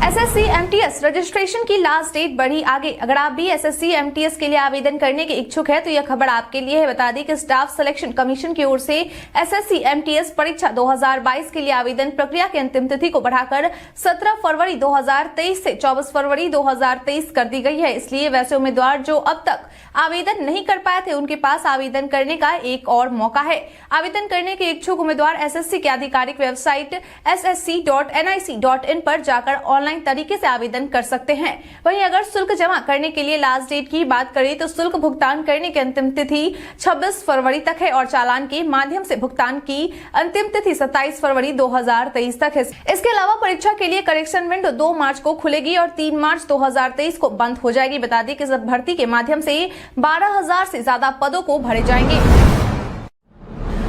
SSC MTS registration की last date बढ़ी आगे। अगर आप भी एसएससी एमटीएस के लिए आवेदन करने के इच्छुक है तो यह खबर आपके लिए है। बता दें कि स्टाफ सिलेक्शन कमीशन की ओर से एसएससी एमटीएस परीक्षा 2022 के लिए आवेदन प्रक्रिया की अंतिम तिथि को बढ़ाकर 17 फरवरी 2023 से 24 फरवरी 2023 कर दी गई है। इसलिए वैसे उम्मीदवार जो अब तक आवेदन नहीं कर पाए थे उनके पास आवेदन करने का एक और मौका है। आवेदन करने के इच्छुक उम्मीदवार एसएससी की आधिकारिक वेबसाइट ssc.nic.in पर जाकर ऑनलाइन तरीके से आवेदन कर सकते हैं। वहीं अगर शुल्क जमा करने के लिए लास्ट डेट की बात करें तो शुल्क भुगतान करने की अंतिम तिथि 26 फरवरी तक है और चालान के माध्यम से भुगतान की अंतिम तिथि 27 फरवरी 2023 तक है। इसके अलावा परीक्षा के लिए करेक्शन विंडो 2 मार्च को खुलेगी और 3 मार्च 2023 को बंद हो जाएगी। बता दें कि इस भर्ती के माध्यम से 12,000 से ज्यादा पदों को भरे जाएंगे।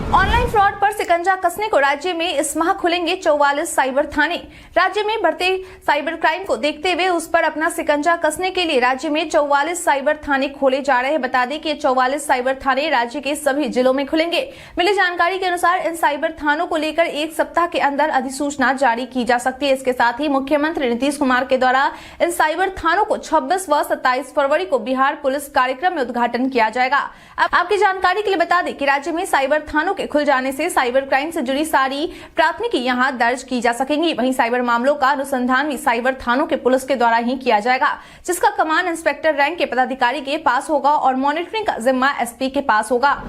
ऑनलाइन फ्रॉड पर शिकंजा कसने को राज्य में इस माह खुलेंगे 44 साइबर थाने। राज्य में बढ़ते साइबर क्राइम को देखते हुए उस पर अपना शिकंजा कसने के लिए राज्य में 44 साइबर थाने खोले जा रहे हैं। बता दें कि 44 साइबर थाने राज्य के सभी जिलों में खुलेंगे। मिली जानकारी के अनुसार इन साइबर थानों को लेकर 1 सप्ताह के अंदर अधिसूचना जारी की जा सकती है। इसके साथ ही मुख्यमंत्री नीतीश कुमार के द्वारा इन साइबर थानों को 26 व 27 फरवरी को बिहार पुलिस कार्यक्रम में उद्घाटन किया जाएगा। अब आपकी जानकारी के लिए बता दें कि राज्य में साइबर थानों के खुल जाने से साइबर क्राइम से जुड़ी सारी प्राथमिकी यहां दर्ज की जा सकेंगी। वहीं साइबर मामलों का अनुसंधान भी साइबर थानों के पुलिस के द्वारा ही किया जाएगा, जिसका कमान इंस्पेक्टर रैंक के पदाधिकारी के पास होगा और मॉनिटरिंग का जिम्मा एसपी के पास होगा।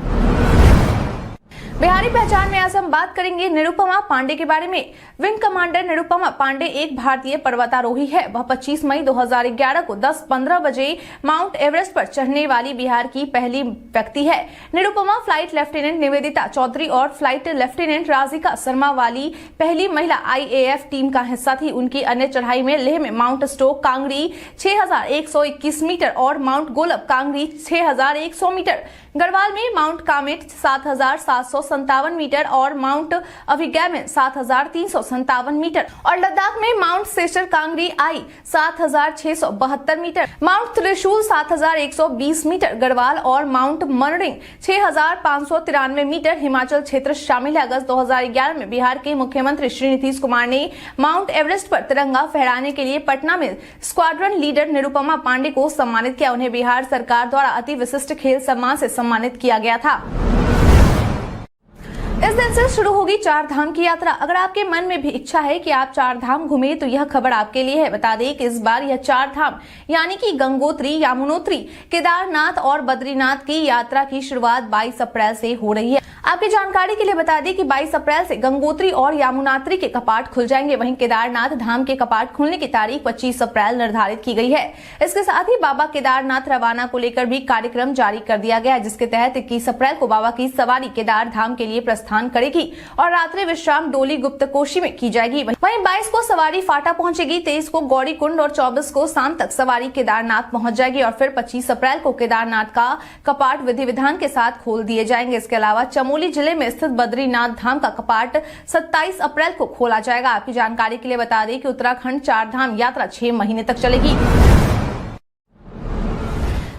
बिहारी पहचान में आज हम बात करेंगे निरुपमा पांडे के बारे में। विंग कमांडर निरुपमा पांडे एक भारतीय पर्वतारोही है। वह 25 मई 2011 को 10:15 बजे माउंट एवरेस्ट पर चढ़ने वाली बिहार की पहली व्यक्ति है। निरुपमा फ्लाइट लेफ्टिनेंट निवेदिता चौधरी और फ्लाइट लेफ्टिनेंट राजिका शर्मा वाली पहली महिला आईएएफ टीम का हिस्सा थी। उनकी अन्य चढ़ाई में लेह में माउंट स्टोक कांगड़ी 6121 मीटर और माउंट गोलब कांगड़ी 6100 मीटर, गढ़वाल में माउंट कामेट 7757 मीटर और माउंट अभिगम 7357 मीटर और लद्दाख में माउंट सेशर कांगड़ी आई 7672 मीटर, माउंट त्रिशूल 7120 मीटर, गढ़वाल और माउंट मनरिंग 6593 मीटर हिमाचल क्षेत्र शामिल है। अगस्त 2011 में बिहार के मुख्यमंत्री श्री नीतीश कुमार ने माउंट एवरेस्ट पर तिरंगा फहराने के लिए पटना में स्क्वाड्रन लीडर निरुपमा पांडे को सम्मानित किया। उन्हें बिहार सरकार द्वारा अति विशिष्ट खेल सम्मान से सम्मानित किया गया था। इस दिन से शुरू होगी 4 धाम की यात्रा। अगर आपके मन में भी इच्छा है कि आप 4 धाम घूमे तो यह खबर आपके लिए है। बता दें कि इस बार यह 4 धाम यानी कि गंगोत्री, यमुनोत्री, केदारनाथ और बद्रीनाथ की यात्रा की शुरुआत 22 अप्रैल से हो रही है। आपकी जानकारी के लिए बता दें कि 22 अप्रैल से गंगोत्री और यमुनोत्री के कपाट खुल जाएंगे। वहीं केदारनाथ धाम के कपाट खुलने की तारीख 25 अप्रैल निर्धारित की गई है। इसके साथ ही बाबा केदारनाथ रवाना को लेकर भी कार्यक्रम जारी कर दिया गया है, जिसके तहत 21 अप्रैल को बाबा की सवारी केदार धाम के लिए प्रस्थान करेगी और रात्रि विश्राम डोली गुप्तकोशी में की जाएगी। वहीं 22 को सवारी फाटा पहुंचेगी, 23 को गौरी कुंड और 24 को शाम तक सवारी केदारनाथ पहुंच जाएगी और फिर 25 अप्रैल को केदारनाथ का कपाट विधि विधान के साथ खोल दिए जाएंगे। इसके अलावा चमोली जिले में स्थित बद्रीनाथ धाम का कपाट 27 अप्रैल को खोला जाएगा। आपकी जानकारी के लिए बता दें कि उत्तराखंड 4 धाम यात्रा 6 महीने तक चलेगी।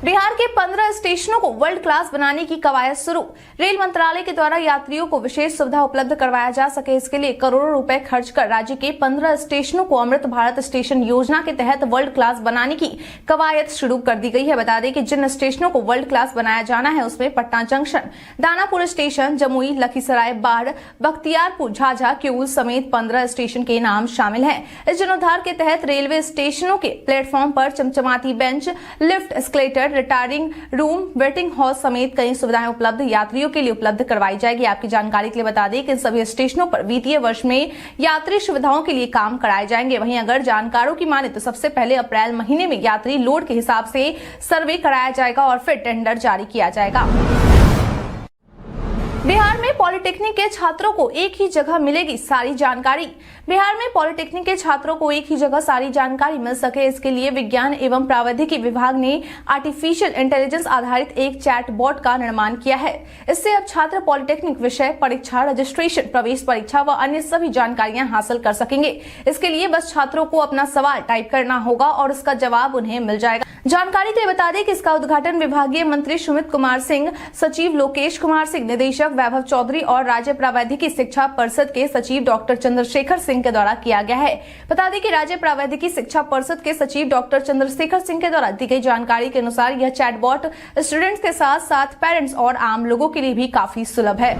बिहार के 15 स्टेशनों को वर्ल्ड क्लास बनाने की कवायद शुरू। रेल मंत्रालय के द्वारा यात्रियों को विशेष सुविधा उपलब्ध करवाया जा सके, इसके लिए करोड़ों रुपए खर्च कर राज्य के 15 स्टेशनों को अमृत भारत स्टेशन योजना के तहत वर्ल्ड क्लास बनाने की कवायद शुरू कर दी गई है। बता दें कि जिन स्टेशनों को वर्ल्ड क्लास बनाया जाना है उसमें पटना जंक्शन, दानापुर स्टेशन, जमुई, लखीसराय, बाढ़, बख्तियारपुर, झाझा, किऊल समेत 15 स्टेशन के नाम शामिल है। इस जीर्णोद्धार के तहत रेलवे स्टेशनों के प्लेटफॉर्म पर चमचमाती bench, lift, escalator, retiring room, waiting hall समेत कई सुविधाएं उपलब्ध यात्रियों के लिए उपलब्ध करवाई जाएगी। आपकी जानकारी के लिए बता दें कि इन सभी स्टेशनों पर वित्तीय वर्ष में यात्री सुविधाओं के लिए काम कराए जाएंगे। वहीं अगर जानकारों की माने तो सबसे पहले अप्रैल महीने में यात्री लोड के हिसाब से सर्वे कराया जाएगा और फिर टेंडर जारी किया जाएगा। बिहार में पॉलिटेक्निक के छात्रों को एक ही जगह मिलेगी सारी जानकारी। बिहार में पॉलिटेक्निक के छात्रों को एक ही जगह सारी जानकारी मिल सके, इसके लिए विज्ञान एवं प्रौद्योगिकी विभाग ने आर्टिफिशियल इंटेलिजेंस आधारित एक चैट बॉट का निर्माण किया है। इससे अब छात्र पॉलिटेक्निक विषय, परीक्षा, रजिस्ट्रेशन, प्रवेश परीक्षा व अन्य सभी जानकारियां हासिल कर सकेंगे। इसके लिए बस छात्रों को अपना सवाल टाइप करना होगा और उसका जवाब उन्हें मिल जाएगा। जानकारी के लिए बता दें कि इसका उद्घाटन विभागीय मंत्री सुमित कुमार सिंह, सचिव लोकेश कुमार सिंह, निदेशक वैभव चौधरी और राज्य प्रावैधिकी शिक्षा परिषद के सचिव डॉक्टर चंद्रशेखर सिंह के द्वारा किया गया है। बता दें कि राज्य प्रावैधिकी शिक्षा परिषद के सचिव डॉक्टर चंद्रशेखर सिंह के द्वारा दी गई जानकारी के अनुसार यह चैटबॉट स्टूडेंट्स के साथ साथ पेरेंट्स और आम लोगों के लिए भी काफी सुलभ है।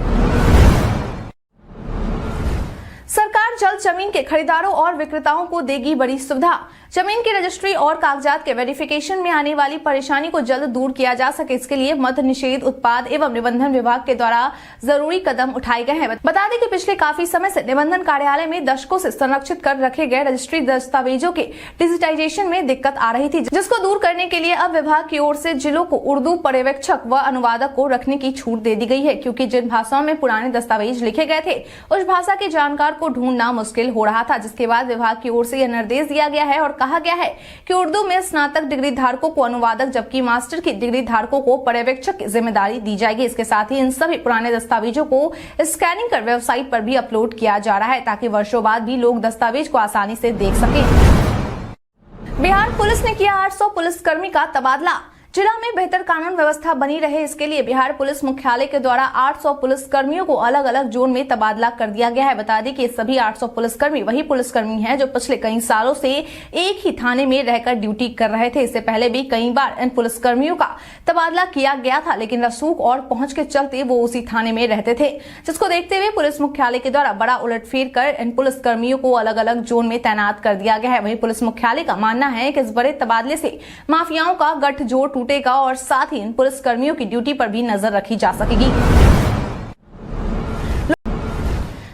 सरकार जल्द जमीन के खरीदारों और विक्रेताओं को देगी बड़ी सुविधा। जमीन की रजिस्ट्री और कागजात के वेरिफिकेशन में आने वाली परेशानी को जल्द दूर किया जा सके, इसके लिए मद्य निषेध उत्पाद एवं निबंधन विभाग के द्वारा जरूरी कदम उठाए गए हैं। बता दें कि पिछले काफी समय से निबंधन कार्यालय में दशकों से संरक्षित कर रखे गए रजिस्ट्री दस्तावेजों के डिजिटाइजेशन में दिक्कत आ रही थी, जिसको दूर करने के लिए अब विभाग की ओर से जिलों को उर्दू पर्यवेक्षक व अनुवादक को रखने की छूट दे दी गई है, क्योंकि जिन भाषाओं में पुराने दस्तावेज लिखे गए थे उस भाषा के जानकार को ढूंढना मुश्किल हो रहा था, जिसके बाद विभाग की ओर से यह निर्देश दिया गया है और कहा गया है कि उर्दू में स्नातक डिग्री धारकों को अनुवादक जबकि मास्टर की डिग्री धारकों को पर्यवेक्षक की जिम्मेदारी दी जाएगी। इसके साथ ही इन सभी पुराने दस्तावेजों को स्कैनिंग कर वेबसाइट पर भी अपलोड किया जा रहा है, ताकि वर्षों बाद भी लोग दस्तावेज को आसानी से देख सकें। बिहार पुलिस ने किया 800 पुलिसकर्मी का तबादला। जिला में बेहतर कानून व्यवस्था बनी रहे, इसके लिए बिहार पुलिस मुख्यालय के द्वारा 800 पुलिसकर्मियों को अलग अलग जोन में तबादला कर दिया गया है। बता दें कि सभी 800 पुलिसकर्मी वही पुलिसकर्मी हैं जो पिछले कई सालों से एक ही थाने में रहकर ड्यूटी कर रहे थे। इससे पहले भी कई बार इन पुलिसकर्मियों का तबादला किया गया था, लेकिन रसूख और पहुंच के चलते वो उसी थाने में रहते थे, जिसको देखते हुए पुलिस मुख्यालय के द्वारा बड़ा उलटफेर कर इन पुलिसकर्मियों को अलग अलग जोन में तैनात कर दिया गया है। वहीं पुलिस मुख्यालय का मानना है कि इस बड़े तबादले से माफियाओं का गठजोड़ टूटेगा और साथ ही इन पुलिसकर्मियों की ड्यूटी पर भी नजर रखी जा सकेगी।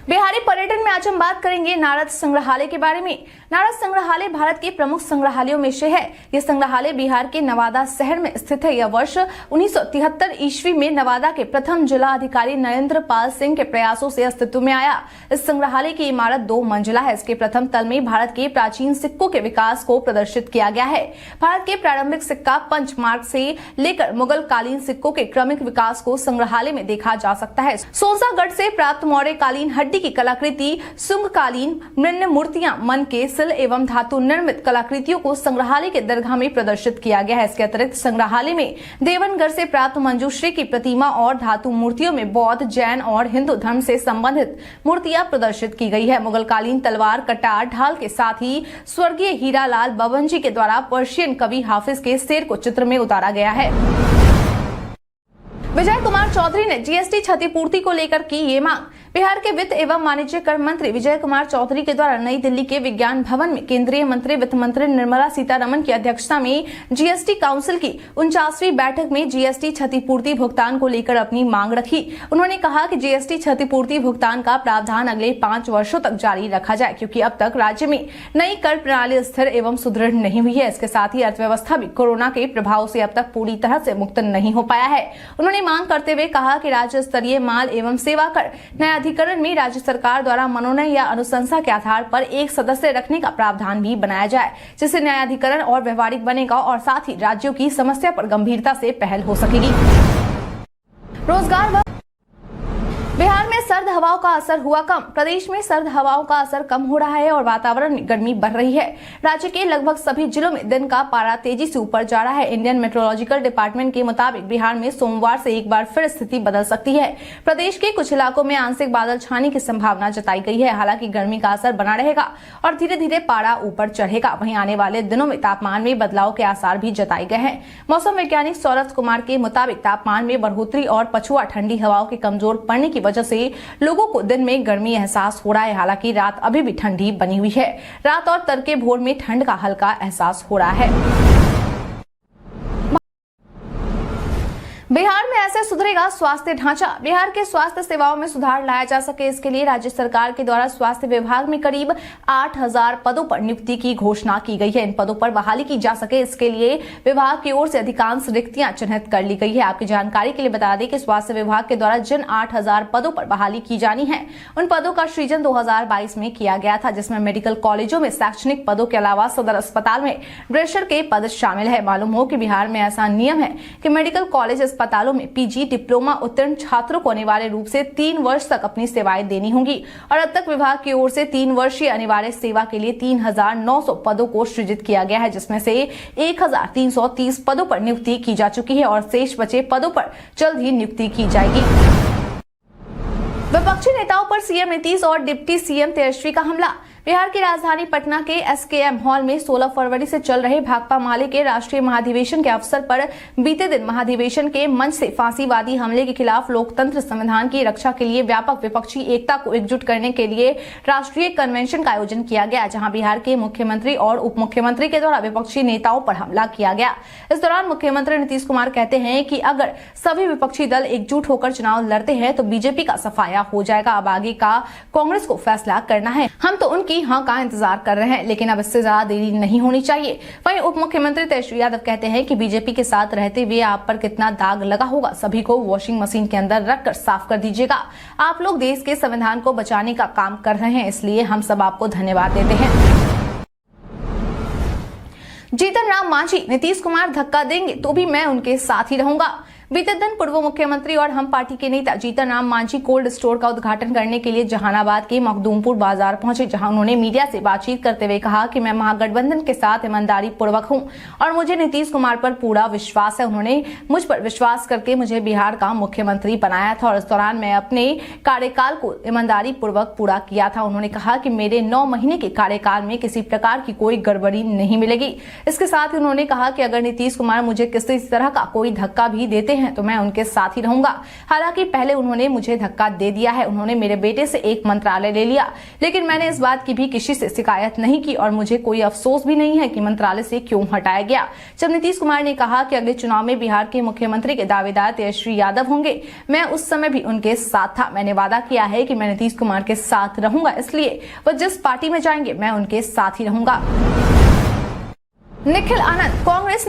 बिहारी पर्यटन में आज हम बात करेंगे नारद संग्रहालय के बारे में। नारद संग्रहालय भारत के प्रमुख संग्रहालयों में से है। यह संग्रहालय बिहार के नवादा शहर में स्थित है। यह वर्ष 1973 ईस्वी में नवादा के प्रथम जिला अधिकारी नरेंद्र पाल सिंह के प्रयासों से अस्तित्व में आया। इस संग्रहालय की इमारत 2 मंजिला है। इसके प्रथम तल में भारत के प्राचीन सिक्कों के विकास को प्रदर्शित किया गया है। भारत के प्रारंभिक सिक्का पंचमार्क से लेकर मुगल कालीन सिक्कों के क्रमिक विकास को संग्रहालय में देखा जा सकता है। सोनसागढ़ से प्राप्त मौर्य कालीन हड्डी की कलाकृति, सुंगकालीन मृण्मय मूर्तियां, मन के सिल एवं धातु निर्मित कलाकृतियों को संग्रहालय के दरगाह में प्रदर्शित किया गया है। इसके अतिरिक्त संग्रहालय में देवनगढ़ से प्राप्त मंजूश्री की प्रतिमा और धातु मूर्तियों में बौद्ध, जैन और हिंदू धर्म से संबंधित मूर्तियां प्रदर्शित की गई है। मुगल कालीन तलवार, कटार, ढाल के साथ ही स्वर्गीय हीरालाल बबनजी के द्वारा पर्शियन कवि हाफिज के शेर को चित्र में उतारा गया है। विजय कुमार चौधरी ने जीएसटी क्षतिपूर्ति को लेकर की ये मांग। बिहार के वित्त एवं वाणिज्य कर मंत्री विजय कुमार चौधरी के द्वारा नई दिल्ली के विज्ञान भवन में केंद्रीय मंत्री वित्त मंत्री निर्मला सीतारमण की अध्यक्षता में जीएसटी काउंसिल की 49वीं बैठक में जीएसटी क्षतिपूर्ति भुगतान को लेकर अपनी मांग रखी। उन्होंने कहा कि जीएसटी क्षतिपूर्ति भुगतान का प्रावधान अगले 5 वर्षों तक जारी रखा जाए, क्योंकि अब तक राज्य में नई कर प्रणाली स्थिर एवं सुदृढ़ नहीं हुई है। इसके साथ ही अर्थव्यवस्था भी कोरोना के प्रभाव से अब तक पूरी तरह से मुक्त नहीं हो पाया है। उन्होंने मांग करते हुए कहा कि राज्य स्तरीय माल एवं सेवा कर न्यायाधिकरण में राज्य सरकार द्वारा मनोनयन या अनुशंसा के आधार पर एक सदस्य रखने का प्रावधान भी बनाया जाए, जिससे न्यायाधिकरण और व्यवहारिक बनेगा और साथ ही राज्यों की समस्या पर गंभीरता से पहल हो सकेगी। रोजगार बिहार में सर्द हवाओं का असर हुआ कम। प्रदेश में सर्द हवाओं का असर कम हो रहा है और वातावरण में गर्मी बढ़ रही है। राज्य के लगभग सभी जिलों में दिन का पारा तेजी से ऊपर जा रहा है। इंडियन मेट्रोलॉजिकल डिपार्टमेंट के मुताबिक बिहार में सोमवार से एक बार फिर स्थिति बदल सकती है। प्रदेश के कुछ इलाकों में आंशिक बादल छाने की संभावना जताई गई है। हालांकि गर्मी का असर बना रहेगा और धीरे धीरे पारा ऊपर चढ़ेगा। वहीं आने वाले दिनों में तापमान में बदलाव के आसार भी जताए गए हैं। मौसम वैज्ञानिक सौरभ कुमार के मुताबिक तापमान में बढ़ोतरी और पछुआ ठंडी हवाओं के कमजोर पड़ने की वजह से लोगों को दिन में गर्मी एहसास हो रहा है। हालांकि रात अभी भी ठंडी बनी हुई है। रात और तड़के भोर में ठंड का हल्का एहसास हो रहा है। बिहार में ऐसे सुधरेगा स्वास्थ्य ढांचा। बिहार के स्वास्थ्य सेवाओं में सुधार लाया जा सके, इसके लिए राज्य सरकार के द्वारा स्वास्थ्य विभाग में करीब 8000 पदों पर नियुक्ति की घोषणा की गई है। इन पदों पर बहाली की जा सके, इसके लिए विभाग की ओर से अधिकांश रिक्तियां चिन्हित कर ली गई है। आपकी जानकारी के लिए बता दें कि स्वास्थ्य विभाग के द्वारा जिन 8000 पदों पर बहाली की जानी है, उन पदों का सृजन 2022 में किया गया था, जिसमें मेडिकल कॉलेजों में शैक्षणिक पदों के अलावा सदर अस्पताल में ड्रेसर के पद शामिल है। मालूम हो कि बिहार में ऐसा नियम है कि मेडिकल कॉलेज अस्पतालों में पीजी डिप्लोमा उत्तीर्ण छात्रों को अनिवार्य रूप से 3 वर्ष तक अपनी सेवाएं देनी होंगी और अब तक विभाग की ओर से 3 वर्षीय अनिवार्य सेवा के लिए 3,900 पदों को सृजित किया गया है, जिसमें से 1,330 पदों पर नियुक्ति की जा चुकी है और शेष बचे पदों पर जल्द ही नियुक्ति की जाएगी। विपक्षी नेताओं पर सीएम नीतीश और डिप्टी सीएम तेजस्वी का हमला। बिहार की राजधानी पटना के एसकेएम हॉल में 16 फरवरी से चल रहे भाकपा माले के राष्ट्रीय महाधिवेशन के अवसर पर बीते दिन महाधिवेशन के मंच से फांसीवादी हमले के खिलाफ लोकतंत्र संविधान की रक्षा के लिए व्यापक विपक्षी एकता को एकजुट करने के लिए राष्ट्रीय कन्वेंशन का आयोजन किया गया, जहां बिहार के मुख्यमंत्री और उप मुख्यमंत्री के द्वारा विपक्षी नेताओं पर हमला किया गया। इस दौरान मुख्यमंत्री नीतीश कुमार कहते हैं कि अगर सभी विपक्षी दल एकजुट होकर चुनाव लड़ते हैं तो बीजेपी का सफाया हो जाएगा। अब आगे का कांग्रेस को फैसला करना है। हम तो उनकी हाँ का इंतजार कर रहे हैं, लेकिन अब इससे ज्यादा देरी नहीं होनी चाहिए। वहीं उप मुख्यमंत्री तेजस्वी यादव कहते हैं कि बीजेपी के साथ रहते हुए आप पर कितना दाग लगा होगा, सभी को वॉशिंग मशीन के अंदर रखकर साफ कर दीजिएगा। आप लोग देश के संविधान को बचाने का काम कर रहे हैं, इसलिए हम सब आपको धन्यवाद देते हैं। जीतन राम मांझी, नीतीश कुमार धक्का देंगे तो भी मैं उनके साथ ही रहूंगा। बीते दिन पूर्व मुख्यमंत्री और हम पार्टी के नेता जीतन राम मांझी कोल्ड स्टोर का उद्घाटन करने के लिए जहानाबाद के मखदूमपुर बाजार पहुंचे, जहां उन्होंने मीडिया से बातचीत करते हुए कहा कि मैं महागठबंधन के साथ ईमानदारी पूर्वक हूं और मुझे नीतीश कुमार पर पूरा विश्वास है। उन्होंने मुझ पर विश्वास करके मुझे बिहार का मुख्यमंत्री बनाया था और इस दौरान मैं अपने कार्यकाल को ईमानदारी पूर्वक पूरा किया था। उन्होंने कहा कि मेरे 9 महीने के कार्यकाल में किसी प्रकार की कोई गड़बड़ी नहीं मिलेगी। इसके साथ ही उन्होंने कहा कि अगर नीतीश कुमार मुझे किसी तरह का कोई धक्का भी देते हैं तो मैं उनके साथ ही रहूंगा। हालांकि पहले उन्होंने मुझे धक्का दे दिया है, उन्होंने मेरे बेटे से एक मंत्रालय ले लिया, लेकिन मैंने इस बात की भी किसी से शिकायत नहीं की और मुझे कोई अफसोस भी नहीं है कि मंत्रालय से क्यों हटाया गया। जब नीतीश कुमार ने कहा कि अगले चुनाव में बिहार के मुख्यमंत्री के दावेदार तेजस्वी यादव होंगे, मैं उस समय भी उनके साथ था। मैंने वादा किया है कि मैं नीतीश कुमार के साथ रहूंगा, इसलिए वह जिस पार्टी में जाएंगे मैं उनके साथ ही रहूंगा। निखिल आनंद, कांग्रेस